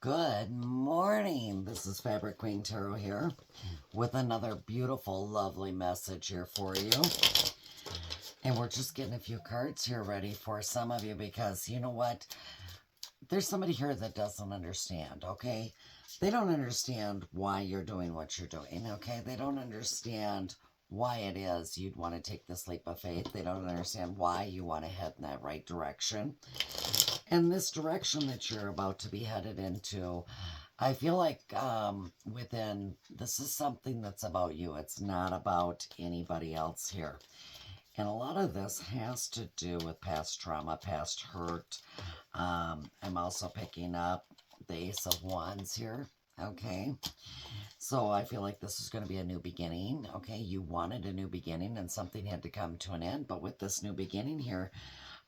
Good morning. This is Fabric Queen Tarot here with another beautiful, lovely message here for you. And we're just getting a few cards here ready for some of you because you know what? There's somebody here that doesn't understand, okay? They don't understand why you're doing what you're doing, okay? They don't understand why it is you'd want to take this leap of faith. They don't understand why you want to head in that right direction. And this direction that you're about to be headed into, I feel like this is something that's about you. It's not about anybody else here. And a lot of this has to do with past trauma, past hurt. I'm also picking up the Ace of Wands here, okay? So I feel like this is going to be a new beginning, okay? You wanted a new beginning and something had to come to an end, but with this new beginning here,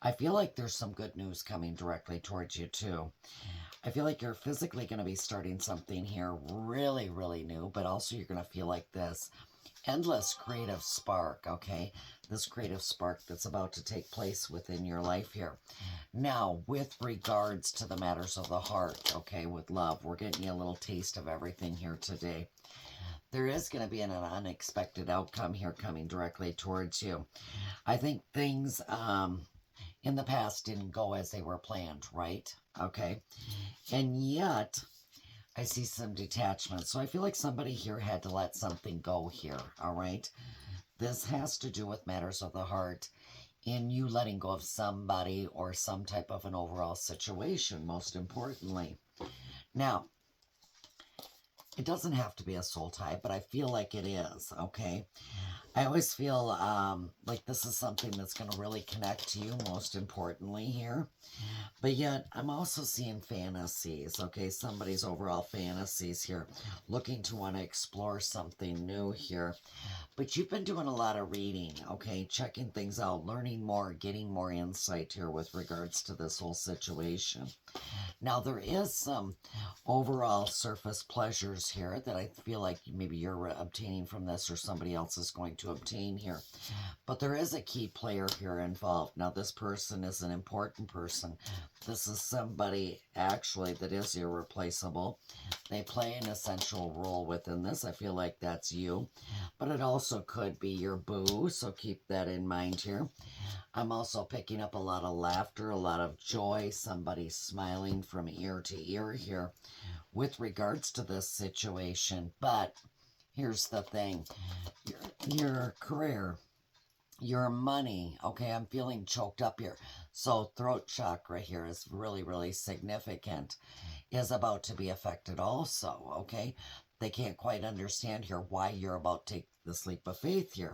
I feel like there's some good news coming directly towards you too. I feel like you're physically going to be starting something here really, really new, but also you're going to feel like this endless creative spark, okay? This creative spark that's about to take place within your life here. Now, with regards to the matters of the heart, okay, with love, we're getting you a little taste of everything here today. There is going to be an unexpected outcome here coming directly towards you. I think things in the past didn't go as they were planned, right? Okay. And yet, I see some detachment. So I feel like somebody here had to let something go here, all right? This has to do with matters of the heart in you letting go of somebody or some type of an overall situation, most importantly. Now, it doesn't have to be a soul tie, but I feel like it is, okay? I always feel like this is something that's going to really connect to you, most importantly here. But yet, I'm also seeing fantasies, okay? Somebody's overall fantasies here, looking to want to explore something new here. But you've been doing a lot of reading, okay? Checking things out, learning more, getting more insight here with regards to this whole situation. Now, there is some overall surface pleasures here that I feel like maybe you're obtaining from this or somebody else is going to obtain here. But there is a key player here involved. Now, this person is an important person. This is somebody actually that is irreplaceable. They play an essential role within this. I feel like that's you. But it also could be your boo, so keep that in mind here. I'm also picking up a lot of laughter, a lot of joy, somebody smiling from ear to ear here with regards to this situation. But here's the thing, your career, your money, okay, I'm feeling choked up here. So throat chakra here is really, really significant, is about to be affected also, okay? They can't quite understand here why you're about to take this leap of faith here.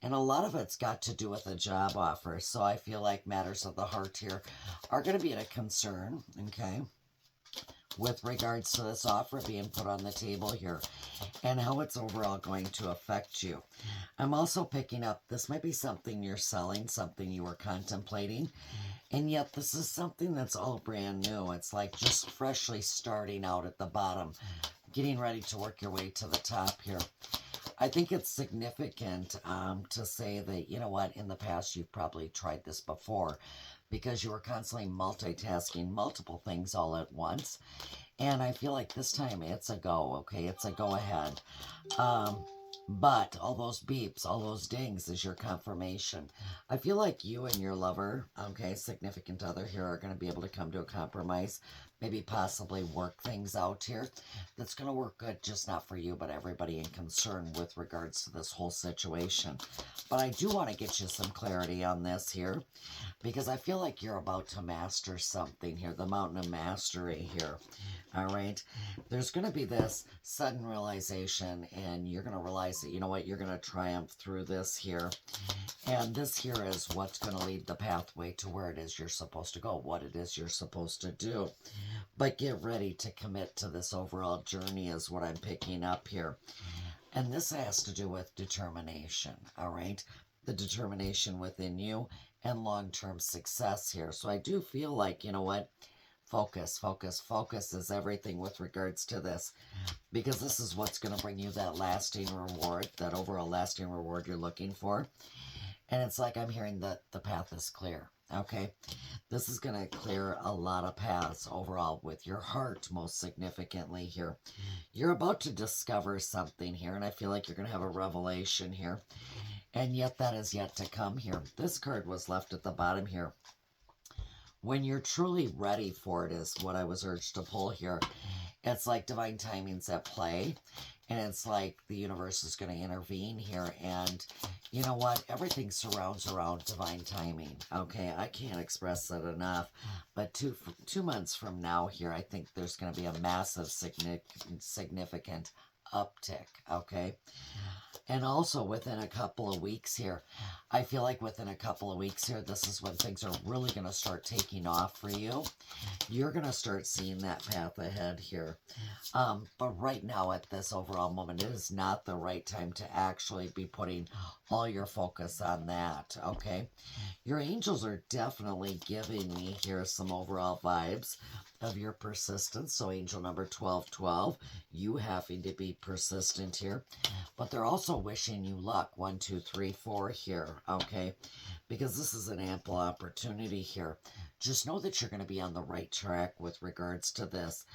And a lot of it's got to do with a job offer. So I feel like matters of the heart here are going to be a concern, okay, with regards to this offer being put on the table here and how it's overall going to affect you. I'm also picking up, this might be something you're selling, something you were contemplating, and yet this is something that's all brand new. It's like just freshly starting out at the bottom, getting ready to work your way to the top here. I think it's significant to say that, you know what, in the past you've probably tried this before because you were constantly multitasking multiple things all at once. And I feel like this time it's a go, okay? It's a go ahead. But all those beeps, all those dings is your confirmation. I feel like you and your lover, okay, significant other here, are going to be able to come to a compromise, maybe possibly work things out here. That's going to work good, just not for you, but everybody in concern with regards to this whole situation. But I do want to get you some clarity on this here, because I feel like you're about to master something here, the mountain of mastery here. All right, there's going to be this sudden realization, and you're going to realize that, you know what, you're going to triumph through this here. And this here is what's going to lead the pathway to where it is you're supposed to go, what it is you're supposed to do. But get ready to commit to this overall journey is what I'm picking up here. And this has to do with determination, all right? The determination within you and long-term success here. So I do feel like, you know what, focus, focus, focus is everything with regards to this, because this is what's going to bring you that lasting reward, that overall lasting reward you're looking for. And it's like I'm hearing that the path is clear. Okay, this is going to clear a lot of paths overall with your heart, most significantly here. You're about to discover something here, and I feel like you're going to have a revelation here, and yet that is yet to come here. This card was left at the bottom here. When you're truly ready for it is what I was urged to pull here. It's like divine timing's at play, and it's like the universe is going to intervene here, and you know what? Everything surrounds around divine timing. Okay, I can't express it enough, but 2 months from now here, I think there's going to be a massive significant uptick. Okay, and also within a couple of weeks here, I feel like within a couple of weeks here, this is when things are really going to start taking off for you. You're going to start seeing that path ahead here. But right now at this overall moment, it is not the right time to actually be putting all your focus on that, okay? Your angels are definitely giving me here some overall vibes of your persistence. So angel number 1212, you having to be persistent here. But they're also wishing you luck, 1, 2, 3, 4 here, okay? Because this is an ample opportunity here. Just know that you're going to be on the right track with regards to this.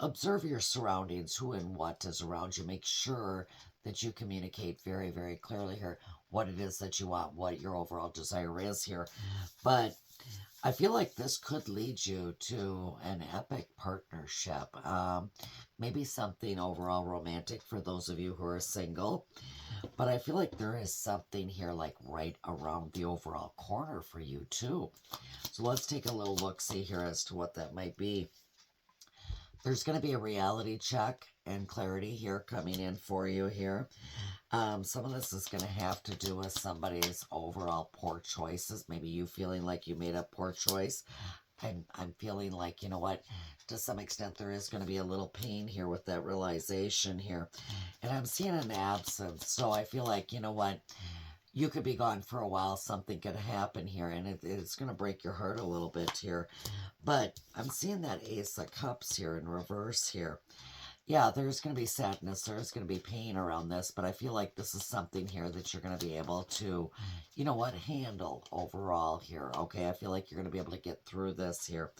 Observe your surroundings, who and what is around you. Make sure that you communicate very, very clearly here what it is that you want, what your overall desire is here. But I feel like this could lead you to an epic partnership. Maybe something overall romantic for those of you who are single. But I feel like there is something here like right around the overall corner for you too. So let's take a little look-see here as to what that might be. There's going to be a reality check and clarity here coming in for you here. Some of this is going to have to do with somebody's overall poor choices. Maybe you feeling like you made a poor choice. I'm feeling like, you know what, to some extent there is going to be a little pain here with that realization here. And I'm seeing an absence. So I feel like, you know what, you could be gone for a while. Something could happen here, and it's going to break your heart a little bit here. But I'm seeing that Ace of Cups here in reverse here. Yeah, there's going to be sadness. There's going to be pain around this, but I feel like this is something here that you're going to be able to, you know what, handle overall here. Okay, I feel like you're going to be able to get through this here.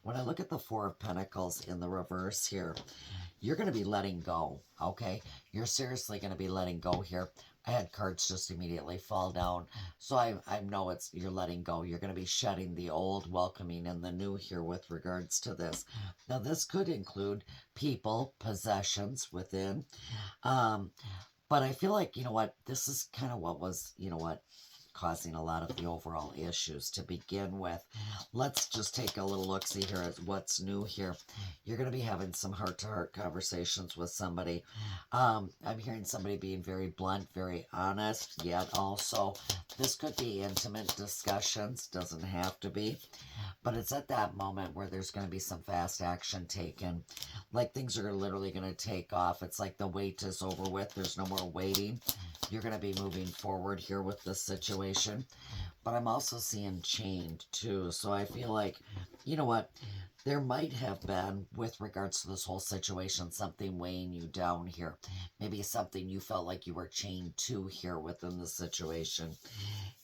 When I look at the Four of Pentacles in the reverse here, you're going to be letting go, okay? You're seriously going to be letting go here. I had cards just immediately fall down. So I know you're letting go. You're going to be shedding the old, welcoming in the new here with regards to this. Now, this could include people, possessions within. But I feel like, you know what, this is kind of what was, you know what, causing a lot of the overall issues to begin with. Let's just take a little look-see here at what's new here. You're going to be having some heart-to-heart conversations with somebody. I'm hearing somebody being very blunt, very honest, yet also this could be intimate discussions, doesn't have to be. But it's at that moment where there's going to be some fast action taken. Like things are literally going to take off. It's like the wait is over with. There's no more waiting. You're going to be moving forward here with this situation. But I'm also seeing change too. So I feel like, you know what? There might have been, with regards to this whole situation, something weighing you down here. Maybe something you felt like you were chained to here within the situation.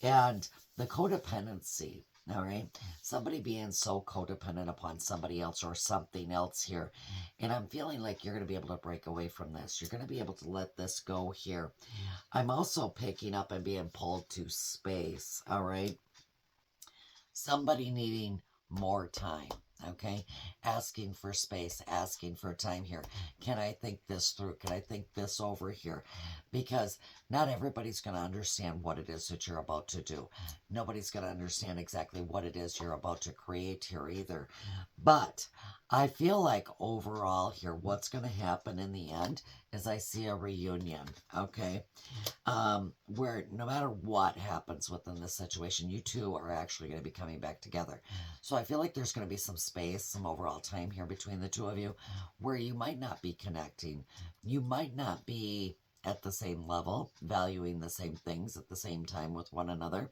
And the codependency. All right. Somebody being so codependent upon somebody else or something else here. And I'm feeling like you're going to be able to break away from this. You're going to be able to let this go here. I'm also picking up and being pulled to space. All right. Somebody needing more time. Okay, asking for space, asking for time here. Can I think this through? Can I think this over here? Because not everybody's going to understand what it is that you're about to do. Nobody's going to understand exactly what it is you're about to create here either. But I feel like overall here, what's going to happen in the end is I see a reunion, okay? Where no matter what happens within this situation, you two are actually going to be coming back together. So I feel like there's going to be some space, some overall time here between the two of you where you might not be connecting. You might not be at the same level, valuing the same things at the same time with one another.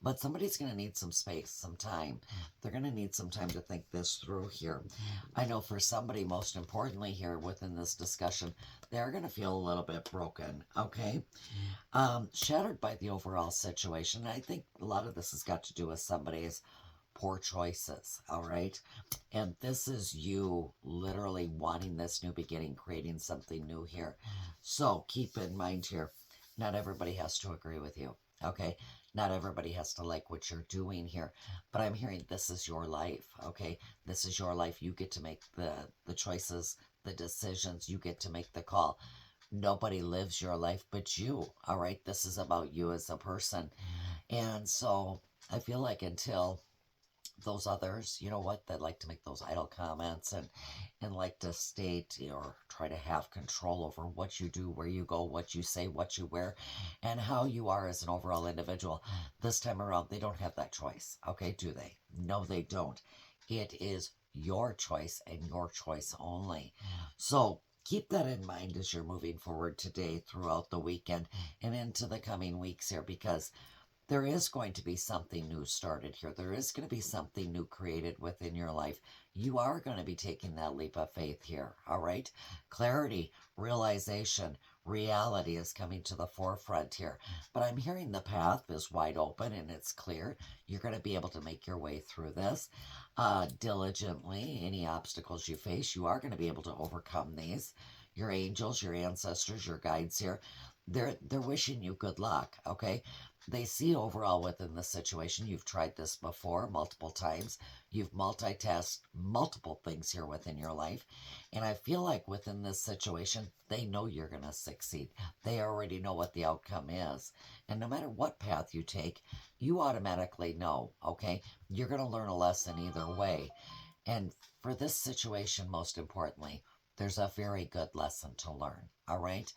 But somebody's going to need some space, some time. They're going to need some time to think this through here. I know for somebody, most importantly here within this discussion, they're going to feel a little bit broken, okay? Shattered by the overall situation. I think a lot of this has got to do with somebody's poor choices, all right? And this is you literally wanting this new beginning, creating something new here. So keep in mind here, not everybody has to agree with you, okay? Not everybody has to like what you're doing here, but I'm hearing this is your life, okay? This is your life. You get to make the choices, the decisions. You get to make the call. Nobody lives your life but you, all right? This is about you as a person. And so I feel like until those others, you know what, that like to make those idle comments and like to state or try to have control over what you do, where you go, what you say, what you wear, and how you are as an overall individual. This time around, they don't have that choice. Okay, do they? No, they don't. It is your choice and your choice only. So keep that in mind as you're moving forward today, throughout the weekend, and into the coming weeks here, because there is going to be something new started here. There is going to be something new created within your life. You are going to be taking that leap of faith here, all right? Clarity, realization, reality is coming to the forefront here. But I'm hearing the path is wide open and it's clear. You're going to be able to make your way through this diligently. Any obstacles you face, you are going to be able to overcome these. Your angels, your ancestors, your guides here, they're wishing you good luck, okay? They see overall within the situation. You've tried this before multiple times. You've multitasked multiple things here within your life. And I feel like within this situation, they know you're going to succeed. They already know what the outcome is. And no matter what path you take, you automatically know, okay? You're going to learn a lesson either way. And for this situation, most importantly, there's a very good lesson to learn, all right?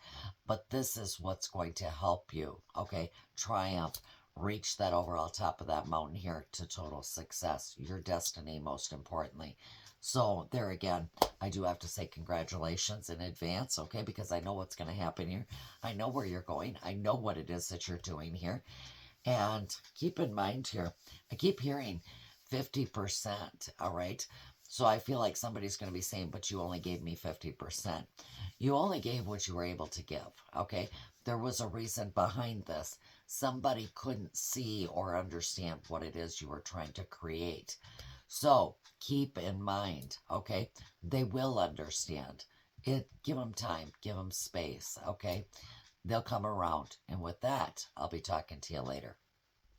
But this is what's going to help you, okay? Triumph, reach that overall top of that mountain here to total success, your destiny, most importantly. So, there again, I do have to say congratulations in advance, okay? Because I know what's going to happen here. I know where you're going. I know what it is that you're doing here. And keep in mind here, I keep hearing 50%, all right? So I feel like somebody's going to be saying, but you only gave me 50%. You only gave what you were able to give, okay? There was a reason behind this. Somebody couldn't see or understand what it is you were trying to create. So keep in mind, okay? They will understand. Give them time, give them space, okay? They'll come around. And with that, I'll be talking to you later.